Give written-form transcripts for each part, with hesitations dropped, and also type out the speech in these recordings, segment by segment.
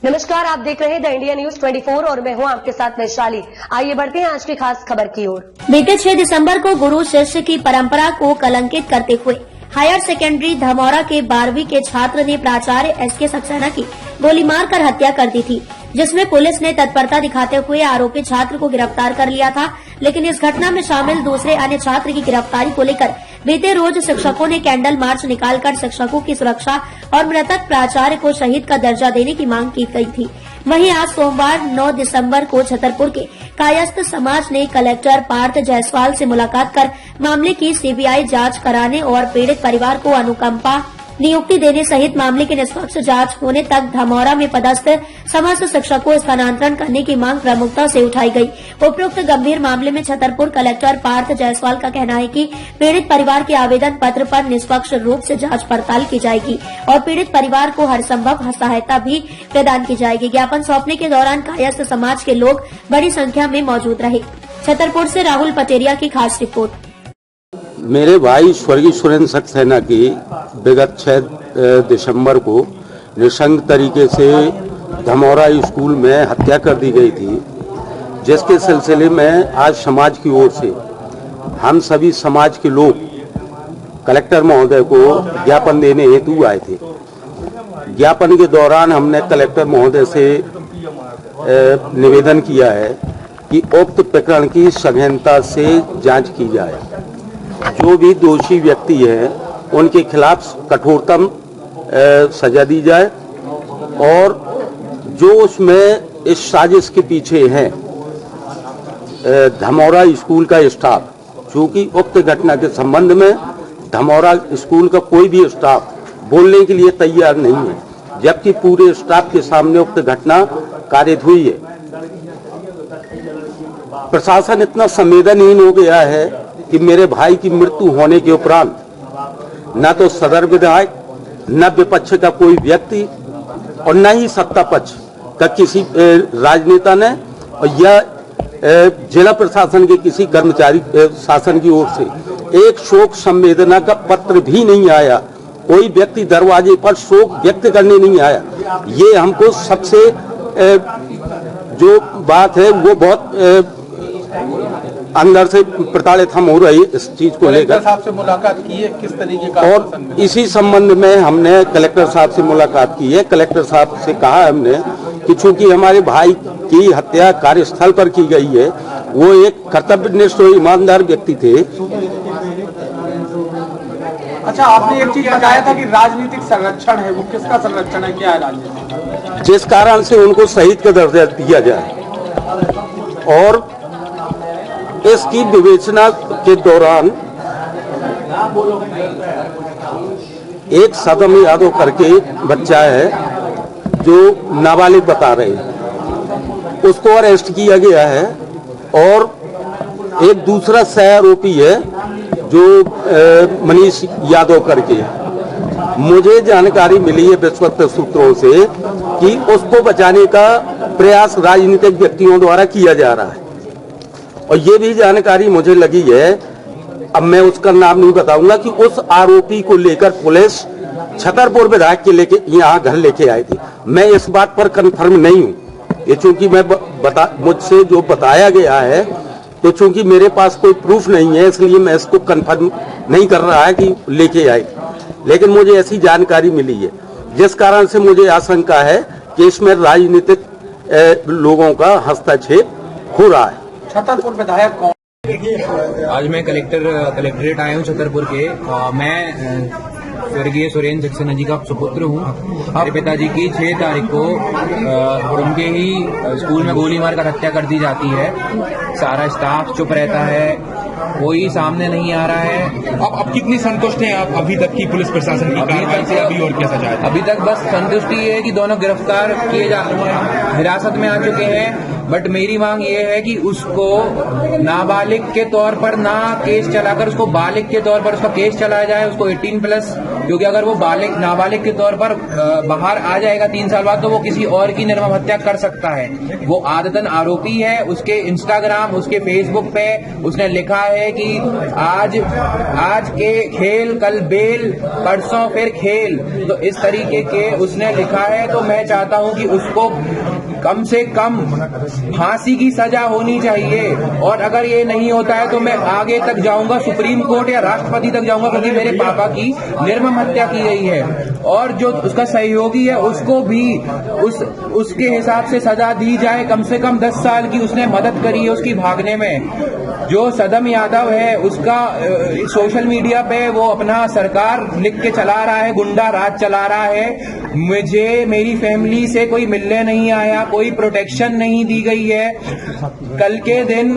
नमस्कार, आप देख रहे हैं द इंडिया न्यूज 24 और मैं हूं आपके साथ वैशाली। आइए बढ़ते हैं आज की खास खबर की ओर। बीते 6 दिसंबर को गुरु शिष्य की परंपरा को कलंकित करते हुए हायर सेकेंडरी धमौरा के 12वीं के छात्र ने प्राचार्य एसके सक्सेना की गोली मारकर हत्या कर दी थी, जिसमें पुलिस ने तत्परता दिखाते हुए आरोपी छात्र को गिरफ्तार कर लिया था। लेकिन इस घटना में शामिल दूसरे अन्य छात्र की गिरफ्तारी को लेकर बीते रोज शिक्षकों ने कैंडल मार्च निकालकर शिक्षकों की सुरक्षा और मृतक प्राचार्य को शहीद का दर्जा देने की मांग की गई थी। वहीं आज सोमवार 9 दिसंबर को छतरपुर के कायस्थ समाज ने कलेक्टर पार्थ जायसवाल से मुलाकात कर मामले की सीबीआई जांच कराने और पीड़ित परिवार को अनुकंपा नियुक्ति देने सहित मामले की निष्पक्ष जांच होने तक धमौरा में पदस्थ समस्त शिक्षकों को स्थानांतरण करने की मांग प्रमुखता से उठाई गई। उपरोक्त गंभीर मामले में छतरपुर कलेक्टर पार्थ जायसवाल का कहना है कि पीड़ित परिवार के आवेदन पत्र पर निष्पक्ष रूप से जांच पड़ताल की जाएगी और पीड़ित परिवार को हर संभव सहायता भी प्रदान की जाएगी। ज्ञापन सौंपने के दौरान कायस्थ समाज के लोग बड़ी संख्या में मौजूद रहे। छतरपुर से राहुल पटेरिया की खास रिपोर्ट। मेरे भाई स्वर्गीय सुरेंद्र सक्सेना की विगत 6 दिसंबर को निशंक तरीके से धमौरा स्कूल में हत्या कर दी गई थी, जिसके सिलसिले में आज समाज की ओर से हम सभी समाज के लोग कलेक्टर महोदय को ज्ञापन देने हेतु आए थे। ज्ञापन के दौरान हमने कलेक्टर महोदय से निवेदन किया है कि उक्त प्रकरण की सघनता से जांच की जाए। जो भी दोषी व्यक्ति है उनके खिलाफ कठोरतम सजा दी जाए और जो उसमें इस साजिश के पीछे है धमौरा स्कूल का स्टाफ, चूंकि उक्त घटना के संबंध में धमौरा स्कूल का कोई भी स्टाफ बोलने के लिए तैयार नहीं है, जबकि पूरे स्टाफ के सामने उक्त घटना कारित हुई है। प्रशासन इतना संवेदनहीन हो गया है कि मेरे भाई की मृत्यु होने के उपरांत न तो सदर विधायक, न विपक्ष का कोई व्यक्ति और न ही सत्ता पक्ष का किसी राजनेता ने या जिला प्रशासन के किसी कर्मचारी शासन की ओर से एक शोक संवेदना का पत्र भी नहीं आया। कोई व्यक्ति दरवाजे पर शोक व्यक्त करने नहीं आया। ये हमको सबसे जो बात है वो बहुत अंदर से प्रताड़ित हम हो रही इस चीज को लेकर। कलेक्टर साहब से मुलाकात की है, किस तरीके का? और इसी संबंध में हमने कलेक्टर साहब से मुलाकात की है। कलेक्टर साहब से कहा हमने कि चूंकि हमारे भाई की हत्या कार्यस्थल पर की गई है, वो एक कर्तव्यनिष्ठ और ईमानदार व्यक्ति थे। अच्छा, आपने एक चीज बताया था कि राजनीतिक संरक्षण है, वो किसका संरक्षण है, क्या है राजनीतिक? जिस कारण से उनको शहीद का दर्जा दिया जाए और इसकी विवेचना के दौरान एक सदम यादव करके बच्चा है जो नाबालिग बता रहे हैं, उसको अरेस्ट किया गया है और एक दूसरा सह आरोपी है जो मनीष यादव करके। मुझे जानकारी मिली है विश्वस्त सूत्रों से कि उसको बचाने का प्रयास राजनीतिक व्यक्तियों द्वारा किया जा रहा है और ये भी जानकारी मुझे लगी है, अब मैं उसका नाम नहीं बताऊंगा, कि उस आरोपी को लेकर पुलिस छतरपुर विधायक के लेके यहाँ घर लेके आई थी। मैं इस बात पर कंफर्म नहीं हूँ, ये चूंकि मैं मुझसे जो बताया गया है, तो चूंकि मेरे पास कोई प्रूफ नहीं है इसलिए मैं इसको कंफर्म नहीं कर रहा है कि लेके आई, लेकिन मुझे ऐसी जानकारी मिली है, जिस कारण से मुझे आशंका है कि इसमें राजनीतिक लोगों का हस्तक्षेप हो रहा है। छतरपुर विधायक कौन? आज मैं कलेक्ट्रेट आया हूँ छतरपुर के। मैं स्वर्गीय सुरेंद्र सक्सेना जी का सुपुत्र हूँ। मेरे पिताजी की 6 तारीख को उनके ही स्कूल में गोली मारकर हत्या कर दी जाती है। सारा स्टाफ चुप रहता है, कोई सामने नहीं आ रहा है। अब कितनी संतुष्ट हैं आप अभी तक की पुलिस प्रशासन की कार्रवाई से? अभी और क्या सजा है? अभी तक बस संतुष्टि ये है कि दोनों गिरफ्तार किए जा हिरासत में आ चुके हैं, बट मेरी मांग ये है कि उसको नाबालिग के तौर पर ना केस चलाकर उसको बालिग के तौर पर उसका केस चलाया जाए, उसको 18+, क्योंकि अगर वो नाबालिग के तौर पर बाहर आ जाएगा 3 साल बाद तो वो किसी और की निर्मम हत्या कर सकता है। वो आदतन आरोपी है। उसके इंस्टाग्राम, उसके फेसबुक पे उसने लिखा है कि आज के खेल कल बेल परसों फिर खेल, तो इस तरीके के उसने लिखा है। तो मैं चाहता हूं कि उसको कम से कम फांसी की सजा होनी चाहिए, और अगर ये नहीं होता है तो मैं आगे तक जाऊंगा, सुप्रीम कोर्ट या राष्ट्रपति तक जाऊंगा, क्योंकि मेरे पापा की निर्मम हत्या की गई है। और जो उसका सहयोगी है उसको भी उसके हिसाब से सजा दी जाए। कम से कम 10 साल की उसने मदद करी है उसकी भागने में। जो सदम यादव है उसका सोशल मीडिया पे वो अपना सरकार लिख के चला रहा है, गुंडा राज चला रहा है। मुझे मेरी फैमिली से कोई मिलने नहीं आया, कोई प्रोटेक्शन नहीं दी गई है। कल के दिन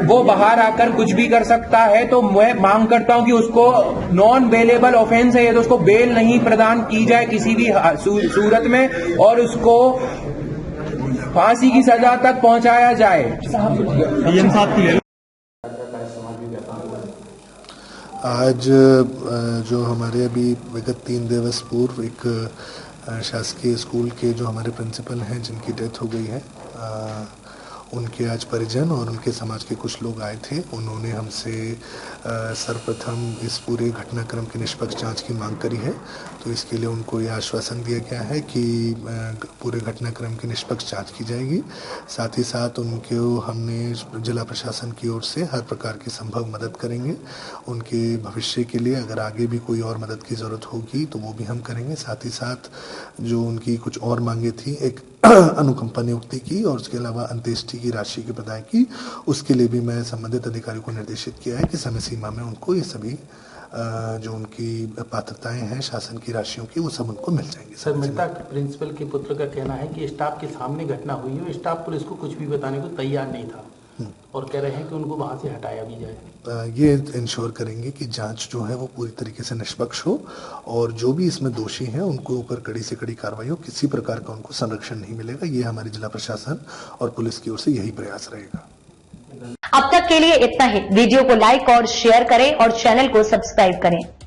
वो बाहर आकर कुछ भी कर सकता है। तो मैं मांग करता हूं कि उसको नॉन बेलेबल ऑफेंस है ये, तो उसको बेल नहीं प्रदान की जाए किसी भी सूरत में, और उसको फांसी की सजा तक पहुंचाया जाए। आज जो हमारे अभी विगत 3 दिवस पूर्व एक शासकीय स्कूल के जो हमारे प्रिंसिपल हैं जिनकी डेथ हो गई है, उनके आज परिजन और उनके समाज के कुछ लोग आए थे। उन्होंने हमसे सर्वप्रथम इस पूरे घटनाक्रम की निष्पक्ष जांच की मांग करी है। तो इसके लिए उनको ये आश्वासन दिया गया है कि पूरे घटनाक्रम की निष्पक्ष जांच की जाएगी। साथ ही साथ उनको हमने जिला प्रशासन की ओर से हर प्रकार की संभव मदद करेंगे। उनके भविष्य के लिए अगर आगे भी कोई और मदद की ज़रूरत होगी तो वो भी हम करेंगे। साथ ही साथ जो उनकी कुछ और मांगे थी, एक अनुकंपा नियुक्ति की और उसके अलावा अंत्येष्टि की राशि की प्रदान की, उसके लिए भी मैं संबंधित अधिकारी को निर्देशित किया है कि समय सीमा में उनको ये सभी जो उनकी पात्रताएं हैं शासन की राशियों की, वो सब उनको मिल जाएंगी। सर, मृतक प्रिंसिपल के पुत्र का कहना है कि स्टाफ के सामने घटना हुई है, स्टाफ पुलिस को कुछ भी बताने को तैयार नहीं था और कह रहे हैं कि उनको वहां से हटाया भी जाए। ये इंश्योर करेंगे कि जांच जो है वो पूरी तरीके से निष्पक्ष हो और जो भी इसमें दोषी हैं उनको ऊपर कड़ी से कड़ी कार्रवाई हो, किसी प्रकार का उनको संरक्षण नहीं मिलेगा। ये हमारे जिला प्रशासन और पुलिस की ओर से यही प्रयास रहेगा। अब तक के लिए इतना ही। वीडियो को लाइक और शेयर करें और चैनल को सब्सक्राइब करें।